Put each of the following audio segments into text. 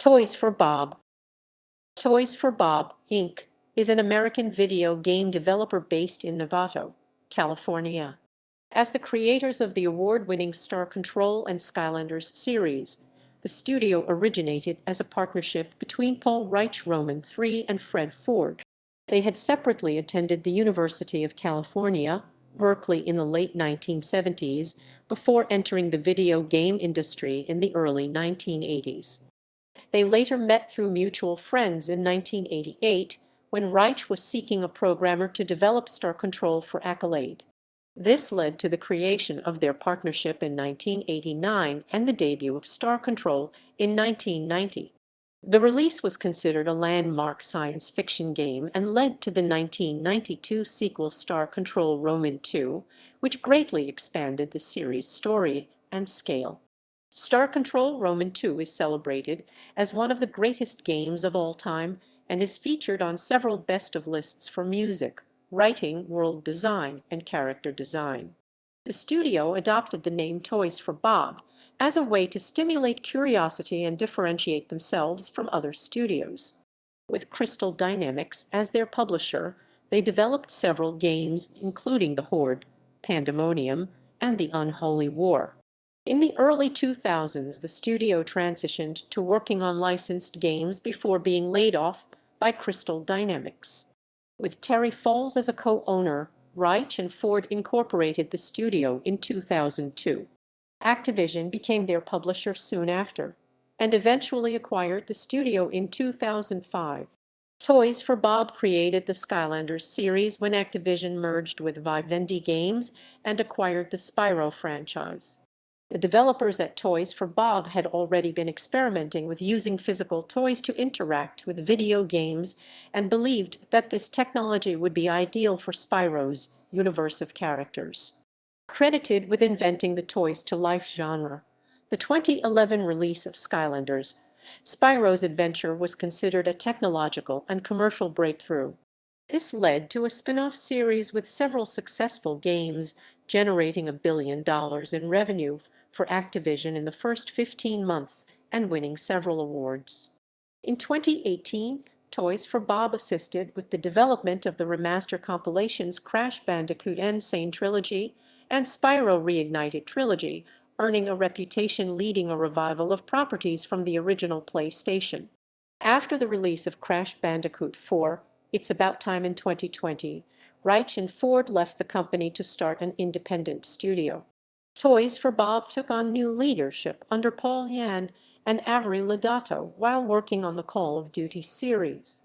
Toys for Bob. Toys for Bob, Inc. is an American video game developer based in Novato, California. As the creators of the award-winning Star Control and Skylanders series, the studio originated as a partnership between Paul Reiche Roman III and Fred Ford. They had separately attended the University of California, Berkeley in the late 1970s, before entering the video game industry in the early 1980s. They later met through mutual friends in 1988 when Reich was seeking a programmer to develop Star Control for Accolade. This led to the creation of their partnership in 1989 and the debut of Star Control in 1990. The release was considered a landmark science fiction game and led to the 1992 sequel Star Control Roman II, which greatly expanded the series' story and scale. Star Control Roman II is celebrated as one of the greatest games of all time and is featured on several best-of lists for music, writing, world design, and character design. The studio adopted the name Toys for Bob as a way to stimulate curiosity and differentiate themselves from other studios. With Crystal Dynamics as their publisher, they developed several games, including The Horde, Pandemonium, and The Unholy War. In the early 2000s, the studio transitioned to working on licensed games before being laid off by Crystal Dynamics. With Terry Falls as a co-owner, Reich and Ford incorporated the studio in 2002. Activision became their publisher soon after, and eventually acquired the studio in 2005. Toys for Bob created the Skylanders series when Activision merged with Vivendi Games and acquired the Spyro franchise. The developers at Toys for Bob had already been experimenting with using physical toys to interact with video games and believed that this technology would be ideal for Spyro's universe of characters. Credited with inventing the toys-to-life genre, the 2011 release of Skylanders, Spyro's adventure was considered a technological and commercial breakthrough. This led to a spin-off series with several successful games, generating $1 billion in revenue for Activision in the first 15 months and winning several awards. In 2018, Toys for Bob assisted with the development of the remaster compilations Crash Bandicoot N. Sane Trilogy and Spyro Reignited Trilogy, earning a reputation leading a revival of properties from the original PlayStation. After the release of Crash Bandicoot 4, It's About Time in 2020, Reich and Ford left the company to start an independent studio. Toys for Bob took on new leadership under Paul Yan and Avery Lodato while working on the Call of Duty series.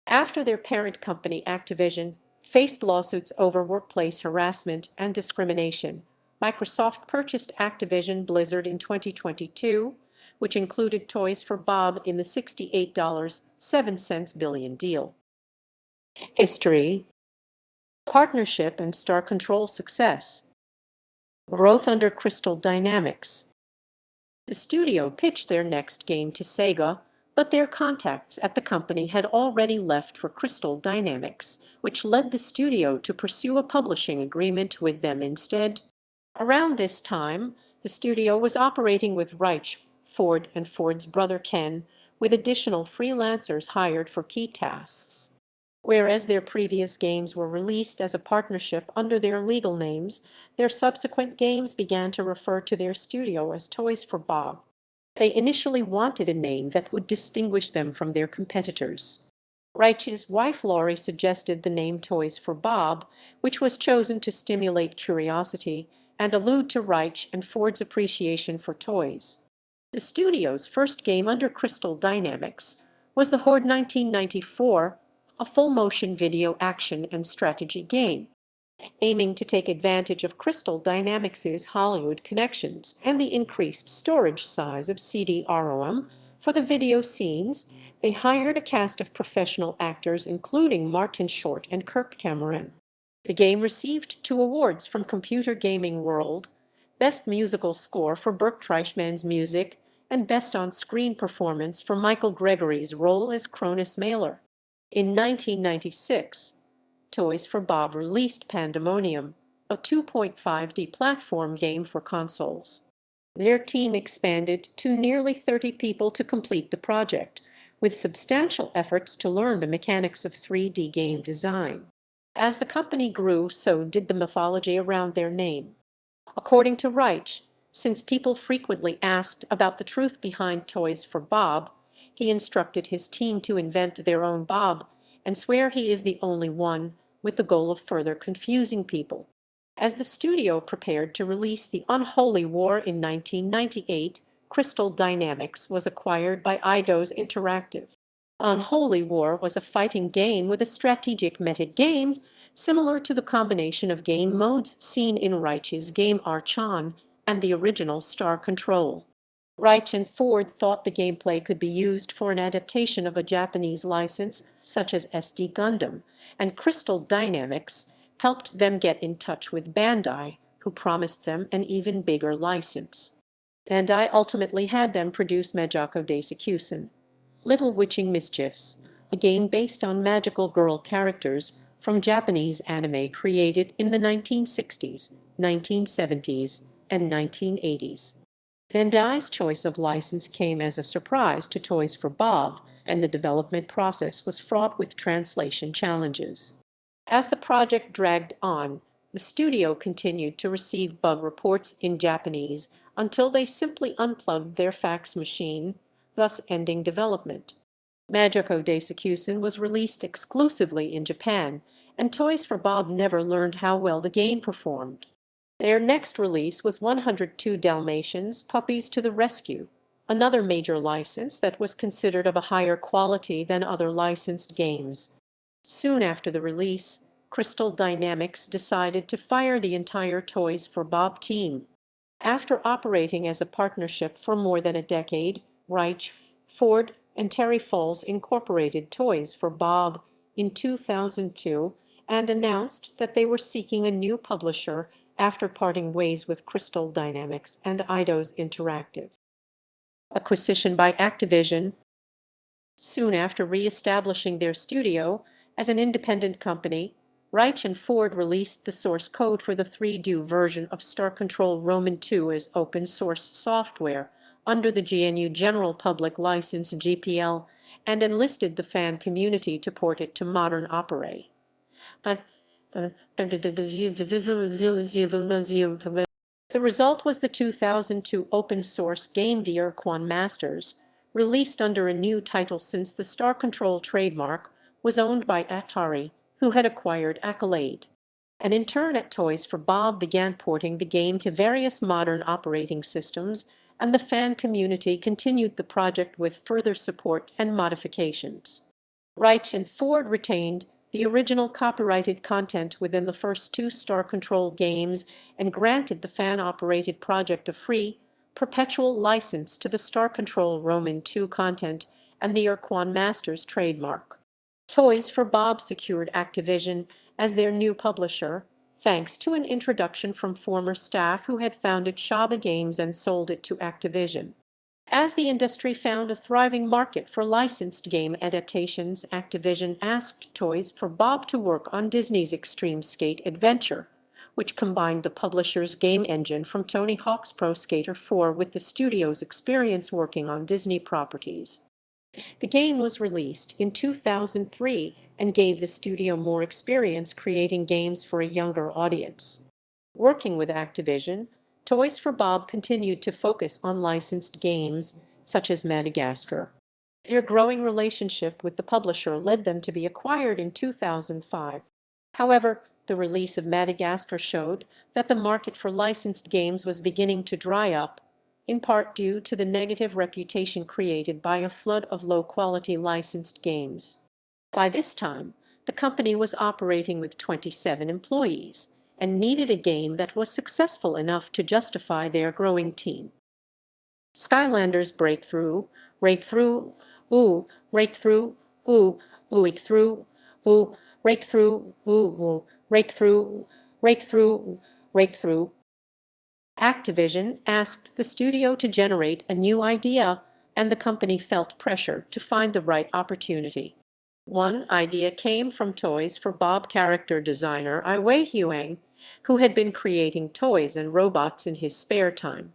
After their parent company Activision faced lawsuits over workplace harassment and discrimination, Microsoft purchased Activision Blizzard in 2022, which included Toys for Bob in the $68.07 billion deal. History, partnership, and Star Control success. Growth under Crystal Dynamics. The studio pitched their next game to Sega, but their contacts at the company had already left for Crystal Dynamics, which led the studio to pursue a publishing agreement with them instead. Around this time, the studio was operating with Reich, Ford, and Ford's brother Ken, with additional freelancers hired for key tasks. Whereas their previous games were released as a partnership under their legal names, their subsequent games began to refer to their studio as Toys for Bob. They initially wanted a name that would distinguish them from their competitors. Reich's wife Laurie suggested the name Toys for Bob, which was chosen to stimulate curiosity and allude to Reich and Ford's appreciation for toys. The studio's first game under Crystal Dynamics was The Horde 1994, a full-motion video action and strategy game, aiming to take advantage of Crystal Dynamics' Hollywood connections and the increased storage size of CD-ROM for the video scenes. They hired a cast of professional actors including Martin Short and Kirk Cameron. The game received 2 awards from Computer Gaming World: Best Musical Score for Berk Treichmann's music and Best On-Screen Performance for Michael Gregory's role as Cronus Mailer. In 1996, Toys for Bob released Pandemonium, a 2.5D platform game for consoles. Their team expanded to nearly 30 people to complete the project, with substantial efforts to learn the mechanics of 3D game design. As the company grew, so did the mythology around their name. According to Reiche, since people frequently asked about the truth behind Toys for Bob, he instructed his team to invent their own Bob and swear he is the only one, with the goal of further confusing people. As the studio prepared to release The Unholy War in 1998, Crystal Dynamics was acquired by Eidos Interactive. Unholy War was a fighting game with a strategic meta-game similar to the combination of game modes seen in Reiche's game Archon and the original Star Control. Reiche and Ford thought the gameplay could be used for an adaptation of a Japanese license such as SD Gundam, and Crystal Dynamics helped them get in touch with Bandai, who promised them an even bigger license. Bandai ultimately had them produce Majako Daisukusen, Little Witching Mischiefs, a game based on magical girl characters from Japanese anime created in the 1960s, 1970s, and 1980s. Bandai's choice of license came as a surprise to Toys for Bob, and the development process was fraught with translation challenges. As the project dragged on, the studio continued to receive bug reports in Japanese until they simply unplugged their fax machine, thus ending development. Majako Daisukusen was released exclusively in Japan, and Toys for Bob never learned how well the game performed. Their next release was 102 Dalmatians, Puppies to the Rescue, another major license that was considered of a higher quality than other licensed games. Soon after the release, Crystal Dynamics decided to fire the entire Toys for Bob team. After operating as a partnership for more than a decade, Reiche, Ford, and Terry Foles incorporated Toys for Bob in 2002 and announced that they were seeking a new publisher after parting ways with Crystal Dynamics and Eidos Interactive. Acquisition by Activision. Soon after re-establishing their studio as an independent company, Reiche and Ford released the source code for the 3D version of Star Control Roman 2 as open source software under the GNU General Public License GPL and enlisted the fan community to port it to modern opera. The result was the 2002 open-source game The Urquan Masters, released under a new title since the Star Control trademark was owned by Atari, who had acquired Accolade. An intern at Toys for Bob began porting the game to various modern operating systems, and the fan community continued the project with further support and modifications. Reiche and Ford retained the original copyrighted content within the first two Star Control games and granted the fan-operated project a free, perpetual license to the Star Control Roman 2 content and the Urquan Masters trademark. Toys for Bob secured Activision as their new publisher, thanks to an introduction from former staff who had founded Shaba Games and sold it to Activision. As the industry found a thriving market for licensed game adaptations, Activision asked Toys for Bob to work on Disney's Extreme Skate Adventure, which combined the publisher's game engine from Tony Hawk's Pro Skater 4 with the studio's experience working on Disney properties. The game was released in 2003 and gave the studio more experience creating games for a younger audience. Working with Activision, Toys for Bob continued to focus on licensed games, such as Madagascar. Their growing relationship with the publisher led them to be acquired in 2005. However, the release of Madagascar showed that the market for licensed games was beginning to dry up, in part due to the negative reputation created by a flood of low-quality licensed games. By this time, the company was operating with 27 employees and needed a game that was successful enough to justify their growing team. Skylanders Breakthrough, Breakthrough, Breakthrough, Breakthrough, Breakthrough, Breakthrough, Breakthrough, Breakthrough. Activision asked the studio to generate a new idea, and the company felt pressure to find the right opportunity. One idea came from Toys for Bob character designer Ai Wei Huang, who had been creating toys and robots in his spare time.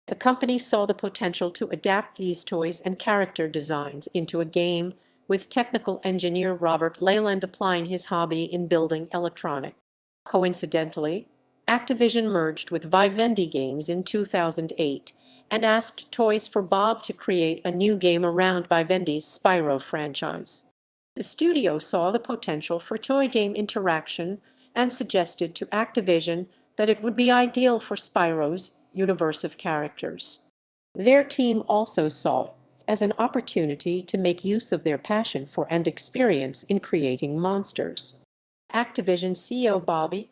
The company saw the potential to adapt these toys and character designs into a game, with technical engineer Robert Leyland applying his hobby in building electronics. Coincidentally, Activision merged with Vivendi Games in 2008 and asked Toys for Bob to create a new game around Vivendi's Spyro franchise. The studio saw the potential for toy game interaction and suggested to Activision that it would be ideal for Spyro's universe of characters. Their team also saw it as an opportunity to make use of their passion for and experience in creating monsters. Activision CEO Bobby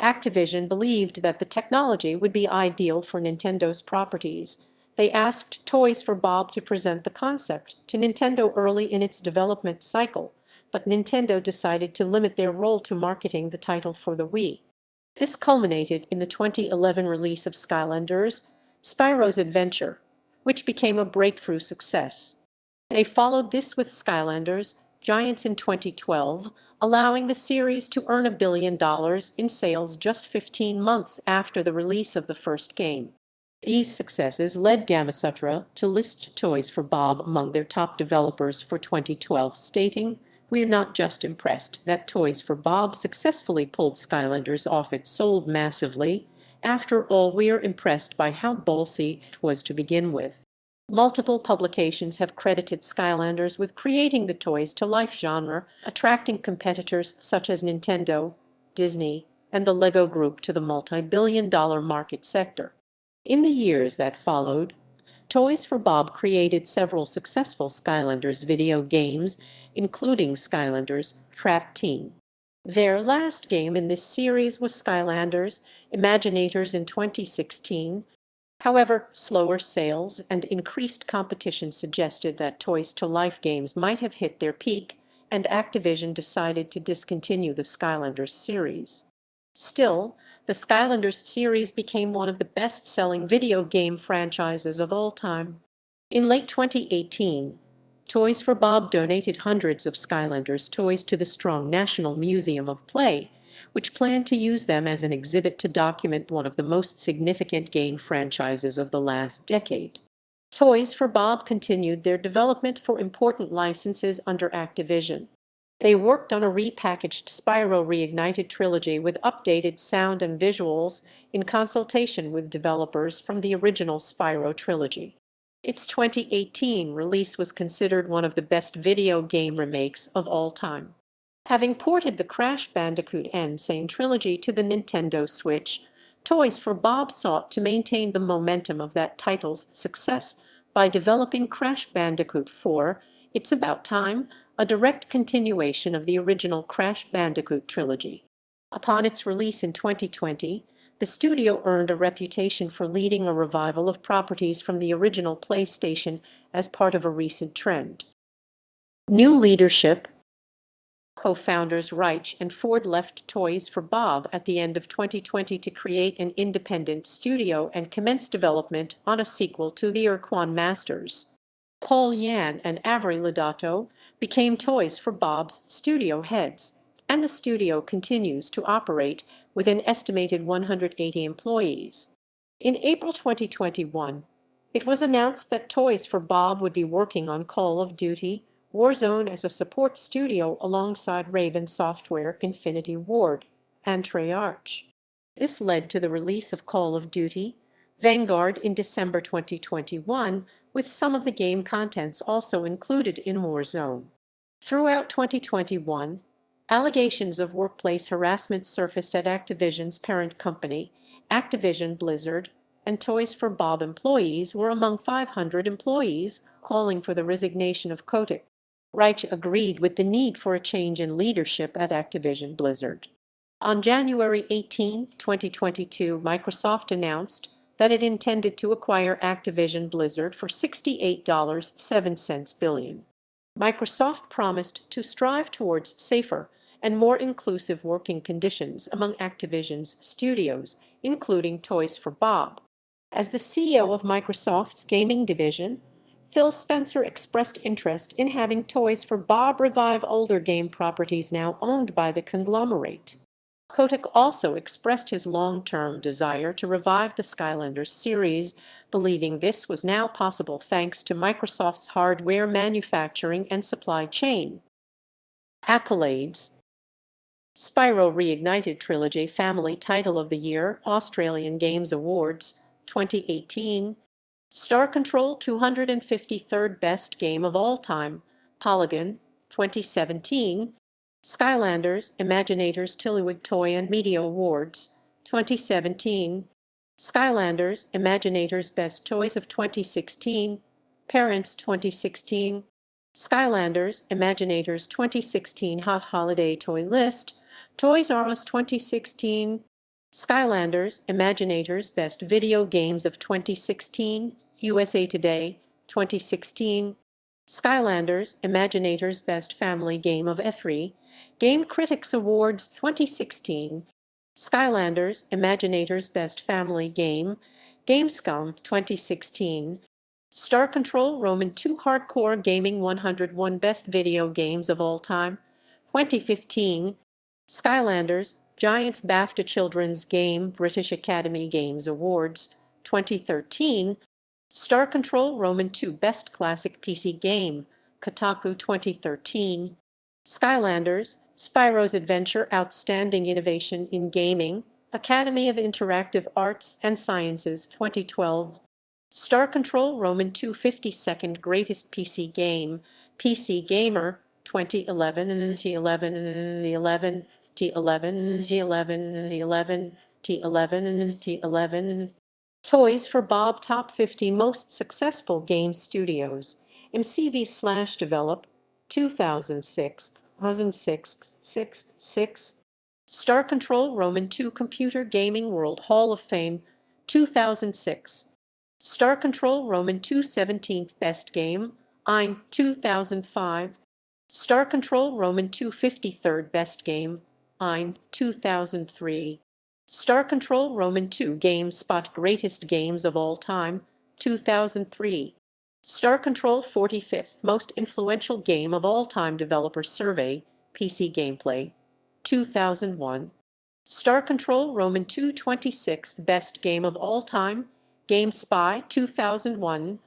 Activision believed that the technology would be ideal for Nintendo's properties. They asked Toys for Bob to present the concept to Nintendo early in its development cycle, but Nintendo decided to limit their role to marketing the title for the Wii. This culminated in the 2011 release of Skylanders, Spyro's Adventure, which became a breakthrough success. They followed this with Skylanders, Giants in 2012, allowing the series to earn $1 billion in sales just 15 months after the release of the first game. These successes led Gamasutra to list Toys for Bob among their top developers for 2012, stating, "We're not just impressed that Toys for Bob successfully pulled Skylanders off it sold massively. After all, we're impressed by how ballsy it was to begin with." Multiple publications have credited Skylanders with creating the toys-to-life genre, attracting competitors such as Nintendo, Disney, and the Lego Group to the multi-billion-dollar market sector. In the years that followed, Toys for Bob created several successful Skylanders video games, including Skylanders Trap Team. Their last game in this series was Skylanders Imaginators in 2016. However, slower sales and increased competition suggested that Toys to Life games might have hit their peak, and Activision decided to discontinue the Skylanders series. Still, the Skylanders series became one of the best-selling video game franchises of all time. In late 2018, Toys for Bob donated hundreds of Skylanders toys to the Strong National Museum of Play, which planned to use them as an exhibit to document one of the most significant game franchises of the last decade. Toys for Bob continued their development for important licenses under Activision. They worked on a repackaged Spyro Reignited trilogy with updated sound and visuals in consultation with developers from the original Spyro trilogy. Its 2018 release was considered one of the best video game remakes of all time. Having ported the Crash Bandicoot N. Sane trilogy to the Nintendo Switch, Toys for Bob sought to maintain the momentum of that title's success by developing Crash Bandicoot 4, It's About Time, a direct continuation of the original Crash Bandicoot trilogy. Upon its release in 2020, the studio earned a reputation for leading a revival of properties from the original PlayStation as part of a recent trend. New leadership. Co-founders Reiche and Ford left Toys for Bob at the end of 2020 to create an independent studio and commence development on a sequel to the Urquan Masters. Paul Yan and Avery Lodato became Toys for Bob's studio heads, and the studio continues to operate with an estimated 180 employees. In April 2021, it was announced that Toys for Bob would be working on Call of Duty Warzone as a support studio alongside Raven Software, Infinity Ward, and Treyarch. This led to the release of Call of Duty Vanguard in December 2021, with some of the game contents also included in Warzone. Throughout 2021, allegations of workplace harassment surfaced at Activision's parent company, Activision Blizzard, and Toys for Bob employees were among 500 employees calling for the resignation of Kotick. Reiche agreed with the need for a change in leadership at Activision Blizzard. On January 18, 2022, Microsoft announced that it intended to acquire Activision Blizzard for $68.07 billion. Microsoft promised to strive towards safer and more inclusive working conditions among Activision's studios, including Toys for Bob. As the CEO of Microsoft's gaming division, Phil Spencer expressed interest in having Toys for Bob revive older game properties now owned by the conglomerate. Kotick also expressed his long-term desire to revive the Skylanders series, believing this was now possible thanks to Microsoft's hardware manufacturing and supply chain. Accolades. Spyro Reignited Trilogy Family Title of the Year, Australian Games Awards, 2018. Star Control 253rd Best Game of All Time, Polygon, 2017. Skylanders, Imaginators Tillywig Toy and Media Awards, 2017. Skylanders, Imaginators Best Toys of 2016, Parents 2016. Skylanders, Imaginators 2016 Hot Holiday Toy List, Toys R Us 2016. Skylanders, Imaginators Best Video Games of 2016, USA Today, 2016. Skylanders, Imaginators Best Family Game of E3, Game Critics Awards 2016. Skylanders, Imaginators Best Family Game, Gamescom 2016. Star Control Roman 2 Hardcore Gaming 101 Best Video Games of All Time, 2015. Skylanders, Giants BAFTA Children's Game British Academy Games Awards, 2013. Star Control Roman 2 Best Classic PC Game, Kotaku 2013. Skylanders, Spyro's Adventure Outstanding Innovation in Gaming, Academy of Interactive Arts and Sciences 2012. Star Control Roman 2 52nd Greatest PC Game, PC Gamer 2011 and T11 and T11, T11 and T11 and T11, T11 and T11. Toys for Bob Top 50 Most Successful Game Studios, MCV/Develop, 2006, 2006. Star Control Roman 2 Computer Gaming World Hall of Fame, 2006. Star Control Roman 2 17th Best Game, EIN 2005. Star Control Roman 2 53rd Best Game, EIN 2003. Star Control Roman 2 GameSpot Greatest Games of All Time, 2003. Star Control 45th Most Influential Game of All Time Developer Survey, PC Gameplay, 2001. Star Control Roman 2 26th Best Game of All Time, GameSpy 2001.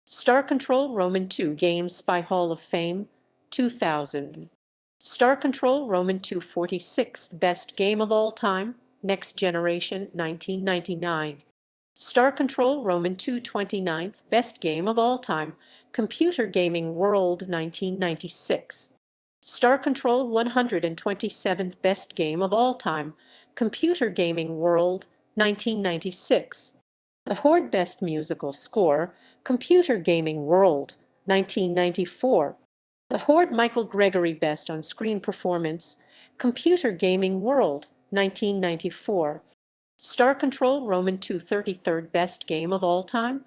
Star Control Roman 2 GameSpy Hall of Fame, 2000. Star Control Roman 2 46th Best Game of All Time, Next Generation 1999. Star Control Roman 2 29th Best Game of All Time, Computer Gaming World 1996. Star Control 127th Best Game of All Time, Computer Gaming World 1996. The Horde Best Musical Score, Computer Gaming World 1994. The Horde Michael Gregory Best On-Screen Performance, Computer Gaming World 1994. Star Control Roman 2 33rd Best Game of All Time.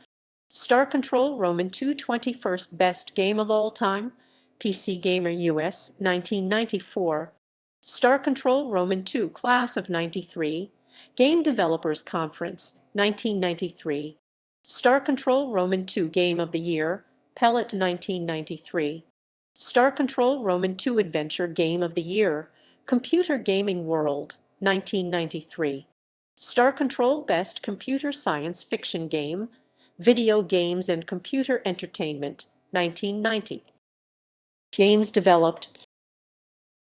Star Control Roman 2 21st Best Game of All Time, PC Gamer US 1994. Star Control Roman 2 Class of 93, Game Developers Conference 1993. Star Control Roman 2 Game of the Year, Pellet 1993. Star Control Roman 2 Adventure Game of the Year, Computer Gaming World 1993. Star Control Best Computer Science Fiction Game, Video Games and Computer Entertainment 1990. Games developed